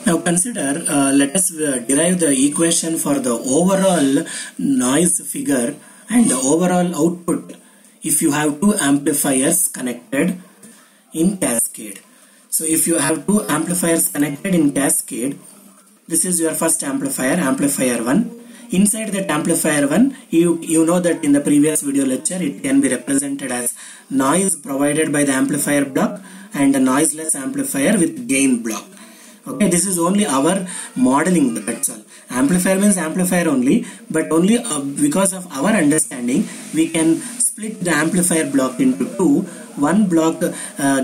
Now consider, let us derive the equation for the overall noise figure and the overall output if you have two amplifiers connected in cascade. So if you have two amplifiers connected in cascade, this is your first amplifier, amplifier 1. Inside that amplifier 1, you know that in the previous video lecture, it can be represented as noise provided by the amplifier block and a noiseless amplifier with gain block. Okay, this is only our modeling, that's all. Amplifier means amplifier only, but only because of our understanding, we can split the amplifier block into two. One block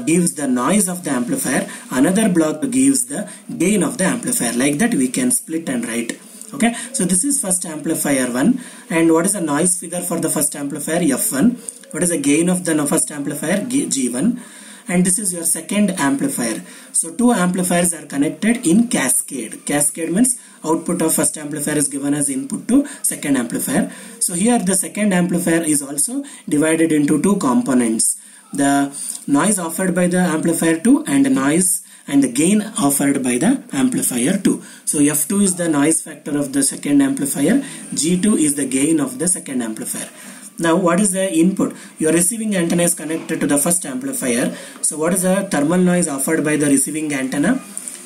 gives the noise of the amplifier, another block gives the gain of the amplifier. Like that we can split and write. Okay, so this is first amplifier 1, and what is the noise figure for the first amplifier? F1. What is the gain of the first amplifier? G1. And this is your second amplifier. So two amplifiers are connected in cascade. Cascade means output of first amplifier is given as input to second amplifier. So here the second amplifier is also divided into two components. The noise offered by the amplifier 2 and the noise and the gain offered by the amplifier 2. So F2 is the noise factor of the second amplifier. G2 is the gain of the second amplifier. Now what is the input? Your receiving antenna is connected to the first amplifier. So what is the thermal noise offered by the receiving antenna?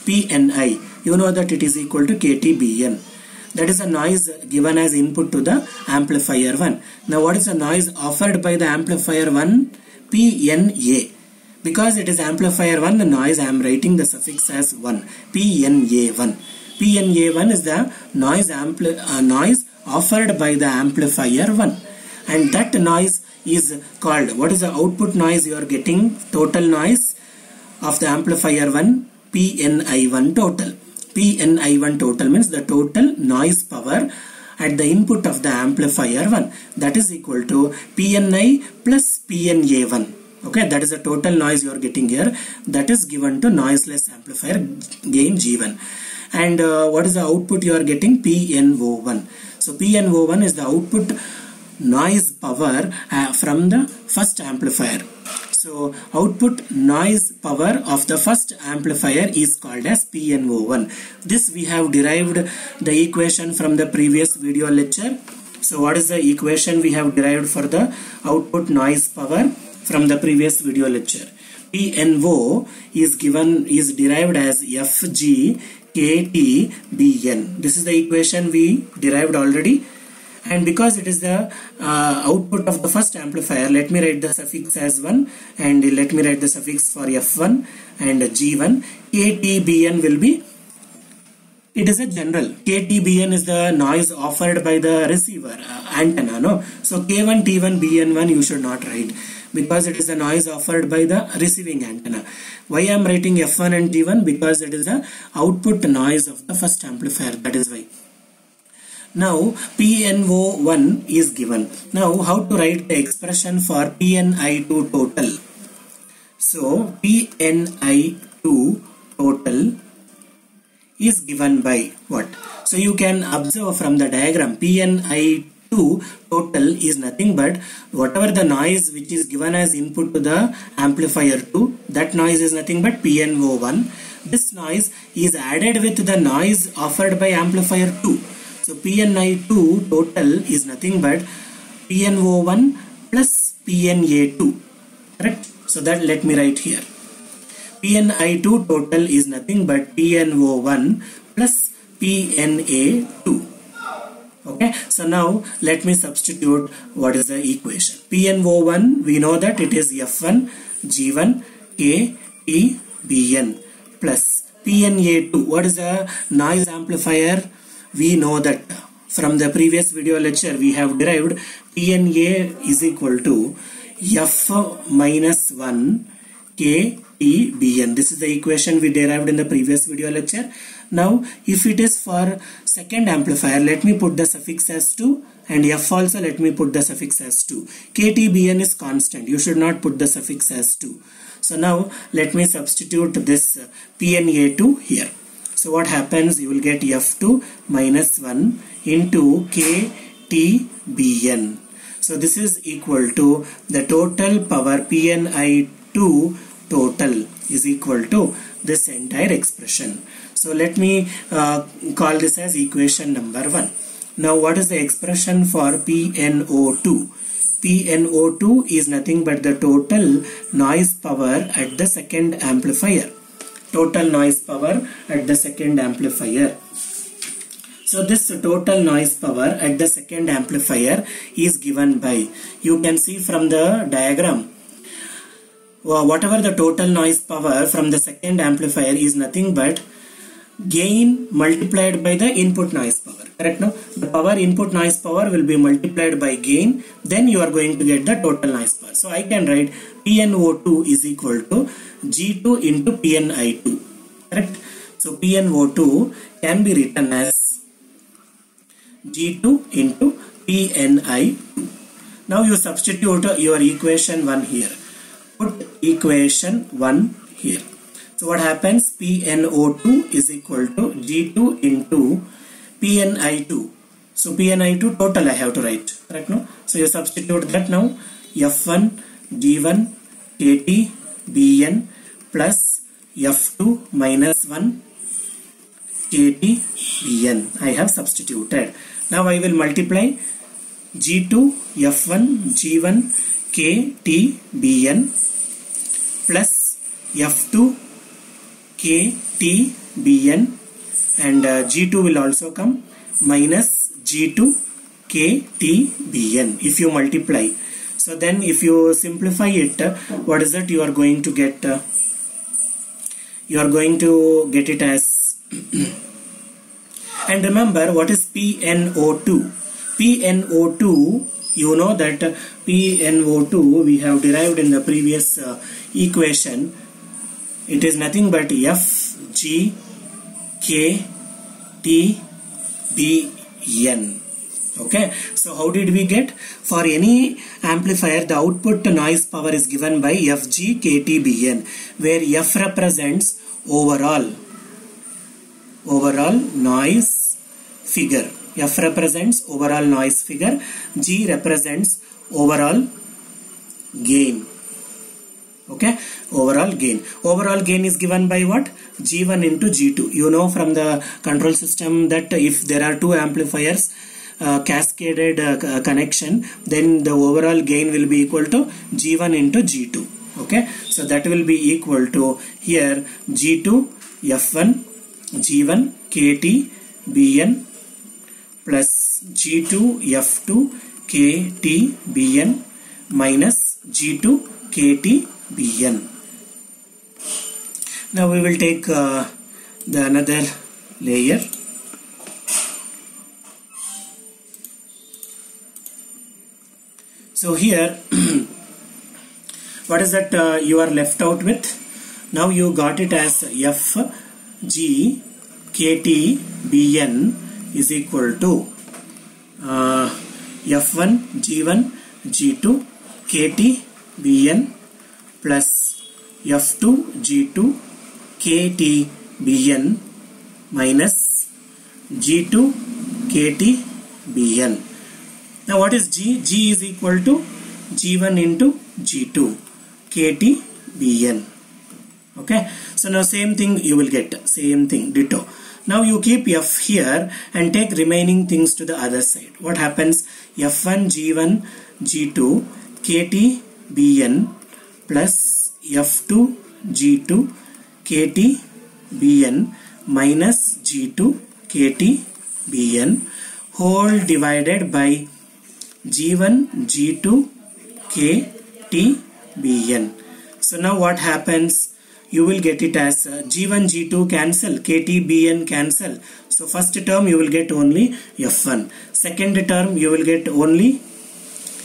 PNI. You know that it is equal to KTBN. That is the noise given as input to the amplifier 1. Now what is the noise offered by the amplifier 1? PNA. Because it is amplifier 1, the noise I am writing the suffix as 1. PNA1. PNA1 is the noise offered by the amplifier 1. And that noise is called, what is the output noise you are getting? Total noise of the amplifier 1, PNI1 total. PNI1 total means the total noise power at the input of the amplifier 1. That is equal to PNI plus PNA1. Okay, that is the total noise you are getting here. That is given to noiseless amplifier gain G1. And what is the output you are getting? PNO1. So PNO1 is the output noise power from the first amplifier. So output noise power of the first amplifier is called as PNO1. This we have derived the equation from the previous video lecture. So what is the equation we have derived for the output noise power from the previous video lecture? PNO is derived as FG KTBN. This is the equation we derived already. And because it is the output of the first amplifier, let me write the suffix as 1 and let me write the suffix for F1 and G1. KTBN will be, it is a general. KTBN is the noise offered by the receiver antenna. No? So K1, T1, BN1 you should not write because it is the noise offered by the receiving antenna. Why I am writing F1 and G1? Because it is the output noise of the first amplifier. That is why. Now PNO1 is given. Now how to write the expression for PNI2 total? So PNI2 total is given by what? So you can observe from the diagram, PNI2 total is nothing but whatever the noise which is given as input to the amplifier 2, that noise is nothing but PNO1. This noise is added with the noise offered by amplifier 2. So PNI2 total is nothing but PNO1 plus PNA2. Correct? So that let me write here. PNI2 total is nothing but PNO1 plus PNA2. Okay, so now let me substitute what is the equation. PNO1, we know that it is F1 G1 K T BN plus PNA2. What is the noise amplifier? We know that from the previous video lecture we have derived PNA is equal to F minus 1 K T BN. This is the equation we derived in the previous video lecture. Now if it is for second amplifier, let me put the suffix as 2 and F also let me put the suffix as 2. KTBN is constant. You should not put the suffix as 2. So now let me substitute this PNA2 here. So what happens? You will get F2 minus 1 into KTBN. So this is equal to the total power PNI2 total is equal to this entire expression. So let me call this as equation number 1. Now what is the expression for PNO2? PNO2 is nothing but the total noise power at the second amplifier. Total noise power at the second amplifier. So this total noise power at the second amplifier is given by, you can see from the diagram, whatever the total noise power from the second amplifier is nothing but gain multiplied by the input noise power. Correct? Now the power input noise power will be multiplied by gain, then you are going to get the total noise power. So I can write PNO2 is equal to G2 into PNI2. Correct? So PNO2 can be written as G2 into PNI2. Now you substitute your equation 1 here. Put equation 1 here. So what happens? PNO2 is equal to G2 into PNI2. So PNI2 total I have to write. Correct? No? So you substitute that now. F1 G1 KT Bn plus F2 minus 1 KT Bn. I have substituted. Now I will multiply G2 F1 G1 KT Bn plus F2 KT Bn, and G2 will also come, minus G2 KT Bn if you multiply. So then if you simplify it, what is it you are going to get? You are going to get it as and remember what is PNO2? PNO2, you know that PNO2 we have derived in the previous equation. It is nothing but FG KT Bn. Okay, so how did we get? For any amplifier, the output noise power is given by FG KT Bn, where F represents overall noise figure. F represents overall noise figure. G represents overall gain. Okay, overall gain. Overall gain is given by what? G1 into G2. You know from the control system that if there are two amplifiers cascaded connection, then the overall gain will be equal to G1 into G2. Okay, so that will be equal to here G2 F1 G1 KT Bn plus G2 F2 KT Bn minus G2 KT Bn. Now we will take the another layer. So here what is that you are left out with? Now you got it as F G KT Bn is equal to F1 G1 G2 KT Bn plus F2 G2 KT Bn minus G2 KT Bn. Now what is G? G is equal to G1 into G2 KT Bn. Okay, so now same thing you will get, same thing, ditto. Now you keep F here and take remaining things to the other side. What happens? F1 G1 G2 KT Bn plus F2 G2 KT Bn minus G2 KT Bn whole divided by G1 G2 KT Bn. So now what happens? You will get it as G1 G2 cancel, KT Bn cancel. So first term you will get only F1. Second term you will get only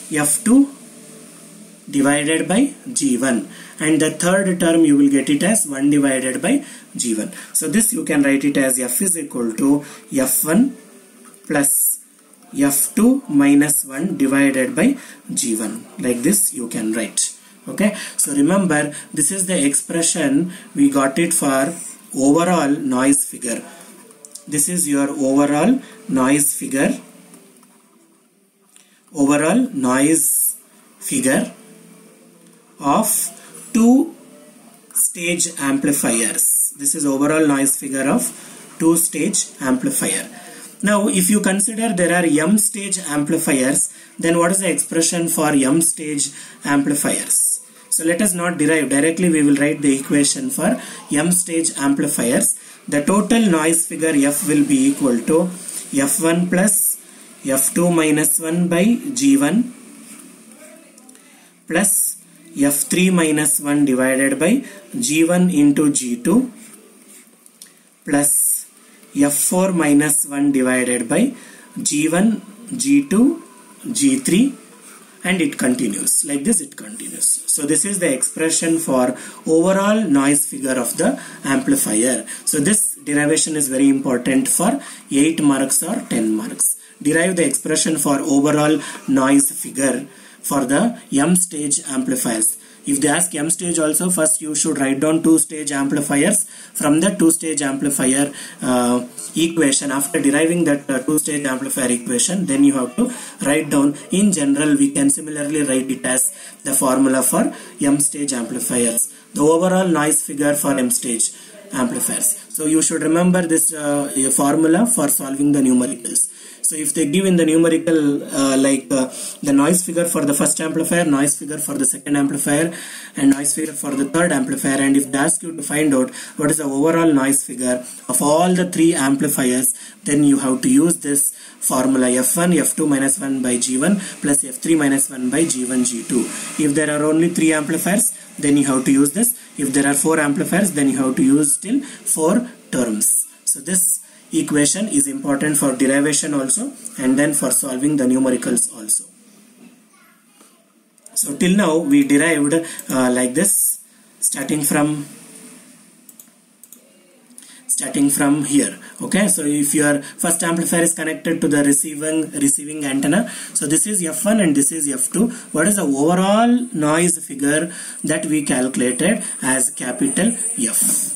F2 divided by G1. And the third term you will get it as 1 divided by G1. So this you can write it as F is equal to F1 plus F2 minus 1 divided by G1. Like this you can write. Okay, so remember this is the expression we got it for overall noise figure. This is your overall noise figure. Overall noise figure of two stage amplifiers. This is overall noise figure of two-stage amplifier. Now, if you consider there are m stage amplifiers, then what is the expression for m stage amplifiers? So let us not derive directly, we will write the equation for m stage amplifiers. The total noise figure F will be equal to F1 plus F2 minus 1 by G1 plus F3 minus 1 divided by G1 into G2 plus F4 minus 1 divided by G1, G2, G3, and it continues. Like this it continues. So this is the expression for overall noise figure of the amplifier. So this derivation is very important for 8 marks or 10 marks. Derive the expression for overall noise figure for the m stage amplifiers. If they ask m stage also, first you should write down two-stage amplifiers. From the two-stage amplifier equation, after deriving that two-stage amplifier equation, then you have to write down, in general we can similarly write it as the formula for m stage amplifiers, the overall noise figure for m stage amplifiers. So you should remember this formula for solving the numericals. So if they give in the numerical the noise figure for the first amplifier, noise figure for the second amplifier, and noise figure for the third amplifier, and if they ask you to find out what is the overall noise figure of all the three amplifiers, then you have to use this formula F1, F2 minus 1 by G1 plus F3 minus 1 by G1, G2. If there are only 3 amplifiers, then you have to use this. If there are 4 amplifiers, then you have to use still 4 terms. So this equation is important for derivation also, and then for solving the numericals also. So till now we derived like this, starting from here. Okay, so if your first amplifier is connected to the receiving antenna, so this is F1 and this is F2. What is the overall noise figure that we calculated as capital F?